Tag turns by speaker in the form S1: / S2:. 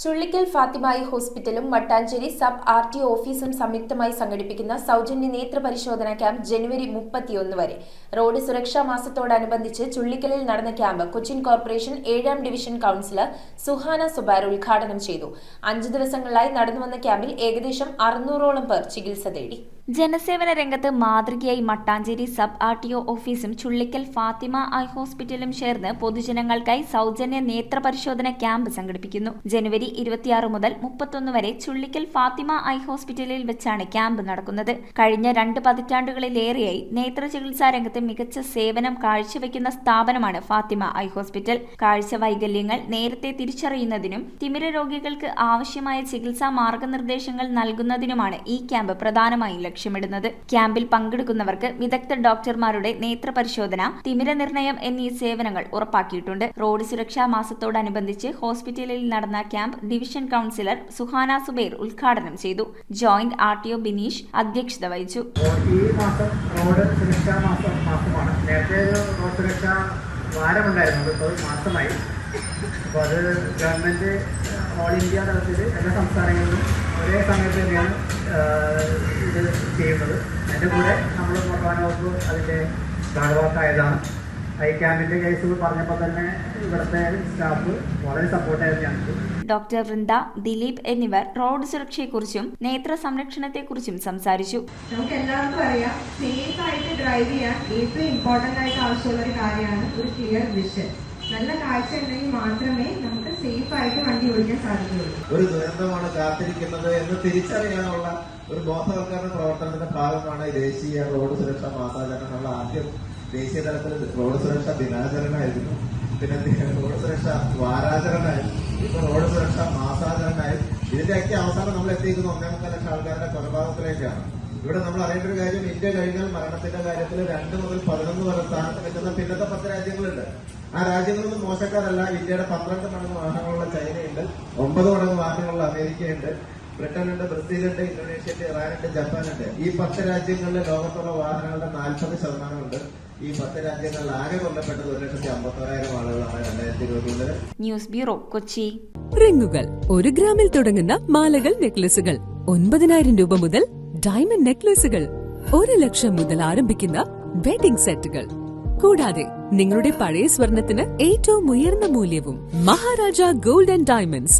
S1: ചുള്ളിക്കൽ ഫാത്തിമായി ഹോസ്പിറ്റലും Mattancherry sub RT ഓഫീസും സംയുക്തമായി സംഘടിപ്പിക്കുന്ന സൗജന്യ നേത്രപരിശോധന ക്യാമ്പ് ജനുവരി 31 വരെ. റോഡ് സുരക്ഷാ മാസത്തോടനുബന്ധിച്ച് ചുള്ളിക്കലിൽ നടന്ന ക്യാമ്പ് കൊച്ചിൻ കോർപ്പറേഷൻ 7ാം ഡിവിഷൻ കൌൺസിലർ സുഹാന സുബൈർ ഉദ്ഘാടനം ചെയ്തു. 5 ദിവസങ്ങളിലായി നടന്നുവന്ന ക്യാമ്പിൽ ഏകദേശം 600ഓളം പേർ ചികിത്സ തേടി.
S2: ജനസേവന രംഗത്ത് മാതൃകയായി മട്ടാഞ്ചേരി സബ് ആർടിഒ ഓഫീസും ചുള്ളിക്കൽ ഫാത്തിമ ഐ ഹോസ്പിറ്റലും ചേർന്ന് പൊതുജനങ്ങൾക്കായി സൗജന്യ നേത്രപരിശോധന ക്യാമ്പ് സംഘടിപ്പിക്കുന്നു. ജനുവരി 26 മുതൽ 31 വരെ ചുള്ളിക്കൽ ഫാത്തിമ ഐ ഹോസ്പിറ്റലിൽ വെച്ചാണ് ക്യാമ്പ് നടക്കുന്നത്. കഴിഞ്ഞ 2 പതിറ്റാണ്ടുകളിലേറെയായി നേത്ര ചികിത്സാ രംഗത്ത് മികച്ച സേവനം കാഴ്ചവെക്കുന്ന സ്ഥാപനമാണ് ഫാത്തിമ ഐ ഹോസ്പിറ്റൽ. കാഴ്ച വൈകല്യങ്ങൾ നേരത്തെ തിരിച്ചറിയുന്നതിനും തിമിര രോഗികൾക്ക് ആവശ്യമായ ചികിത്സാ മാർഗനിർദ്ദേശങ്ങൾ നൽകുന്നതിനുമാണ് ഈ ക്യാമ്പ് പ്രധാനമായും ലക്ഷ്യമിടുന്നത്. ക്യാമ്പിൽ പങ്കെടുക്കുന്നവർക്ക് വിദഗ്ധ ഡോക്ടർമാരുടെ നേത്രപരിശോധന, തിമിര നിർണയം എന്നീ സേവനങ്ങൾ ഉറപ്പാക്കിയിട്ടുണ്ട്. റോഡ് സുരക്ഷാ മാസത്തോടനുബന്ധിച്ച് ഹോസ്പിറ്റലിൽ നടന്ന camp division councillor Suhana Subair ഉദ്ഘാടനം ചെയ്തു. ജോയിന്റ് ആർടിഒ ബിനീഷ് അധ്യക്ഷത വഹിച്ചു.
S3: ഈ മാസം റോഡ് സുരക്ഷാ മാസമാണ്. നേരത്തെ റോഡ് സുരക്ഷാ വാരമുണ്ടായിരുന്നു, ഇപ്പോൾ മാസമായി. അപ്പോൾ അത് ഗവൺമെൻറ് ഓൾ ഇന്ത്യ തലത്തിൽ എല്ലാ സംസ്ഥാനങ്ങളിലും ഒരേ സമയത്ത് തന്നെയാണ് ഇത് ചെയ്യുന്നത്. അതിൻ്റെ കൂടെ നമ്മൾ മോട്ടോർ വകുപ്പ് അതിൻ്റെ ഭാഗവാക്കായതാണ്. ഐ ക്യാമ്പിൻ്റെ കേസ് പറഞ്ഞപ്പോൾ തന്നെ ഇവിടുത്തെ സ്റ്റാഫ് വളരെ സപ്പോർട്ടായിരുന്നു ഞങ്ങൾക്ക്.
S2: ഡോക്ടർ വൃന്ദ, ദിലീപ് എന്നിവർ റോഡ് സുരക്ഷയെക്കുറിച്ചും നേത്ര സംരക്ഷണത്തെക്കുറിച്ചും സംസാരിച്ചു.
S4: നമുക്ക് എല്ലാവർക്കും അറിയാം, സേഫ് ആയിട്ട് ഡ്രൈവ് ചെയ്യാൻ ഏറ്റവും ഇമ്പോർട്ടൻ്റ് ആയിട്ട് ആവശ്യമുള്ള ഒരു കാര്യമാണ് ഒരു ക്ലിയർ വിഷൻ. നല്ല കാഴ്ച ഉണ്ടെങ്കിൽ മാത്രമേ നമുക്ക് സേഫ് ആയിട്ട് വണ്ടി ഓടിക്കാൻ സാധിക്കുകയുള്ളൂ.
S5: ഒരു ദുരന്തമാണ് കാത്തിരിക്കുന്നത് എന്ന് തിരിച്ചറിയാനുള്ള ഒരു ബോധവൽക്കരണ പ്രവർത്തനത്തിന്റെ ഭാഗമാണ് ദേശീയ റോഡ് സുരക്ഷാ മാസാചരണം. നമ്മൾ ആദ്യം ദേശീയ തലത്തിൽ റോഡ് സുരക്ഷാ ദിനാചരണമായിരുന്നു, പിന്നെ റോഡ് സുരക്ഷാ വാരാചരണമായിരുന്നു, ഇപ്പൊ റോഡ് സുരക്ഷാ മാസാചരണമായിരുന്നു. ഇതിന്റെയൊക്കെ അവസാനം നമ്മൾ എത്തിയിരിക്കുന്ന 1.25 ലക്ഷം ആൾക്കാരുടെ കൊലപാതകത്തിലേക്കാണ്. ഇവിടെ നമ്മൾ അറിയേണ്ട ഒരു കാര്യം, ഇന്ത്യ കഴിഞ്ഞാൽ മരണത്തിന്റെ കാര്യത്തിൽ 2 മുതൽ 11 വരെ സ്ഥാനത്ത് നിൽക്കുന്ന പിന്നത്തെ 10 രാജ്യങ്ങളുണ്ട്. ആ രാജ്യങ്ങളൊന്നും മോശക്കാരല്ല. ഇന്ത്യയുടെ 12 മടങ്ങ് വാഹനങ്ങളുള്ള ചൈനയുണ്ട്, 9 മടങ്ങ് വാഹനങ്ങളുള്ള അമേരിക്കയുണ്ട്, ബ്രിട്ടനുണ്ട്, ബ്രസീലുണ്ട്, ഇന്തോനേഷ്യയുണ്ട്, ഇറാനുണ്ട്, ജപ്പാനുണ്ട്. ഈ 10 രാജ്യങ്ങളിൽ ലോകത്തുള്ള വാഹനങ്ങളുടെ 40% ഉണ്ട്. ഈ 10 രാജ്യങ്ങളിൽ ആകെ കൊല്ലപ്പെട്ടത് 1,51,000 ആളുകളാണ് 2021.
S2: News bureau, Kochi.
S6: റിങ്ങുകൾ 1 ഗ്രാമിൽ തുടങ്ങുന്ന മാലകൾ, നെക്ലസുകൾ 9,000 രൂപ മുതൽ ഡയമണ്ട് നെക്ലസുകൾ 1 ലക്ഷം മുതൽ ആരംഭിക്കുന്ന വെഡിംഗ് സെറ്റുകൾ. കൂടാതെ നിങ്ങളുടെ പഴയ സ്വർണത്തിന് ഏറ്റവും ഉയർന്ന മൂല്യവും. Maharaja gold and diamonds,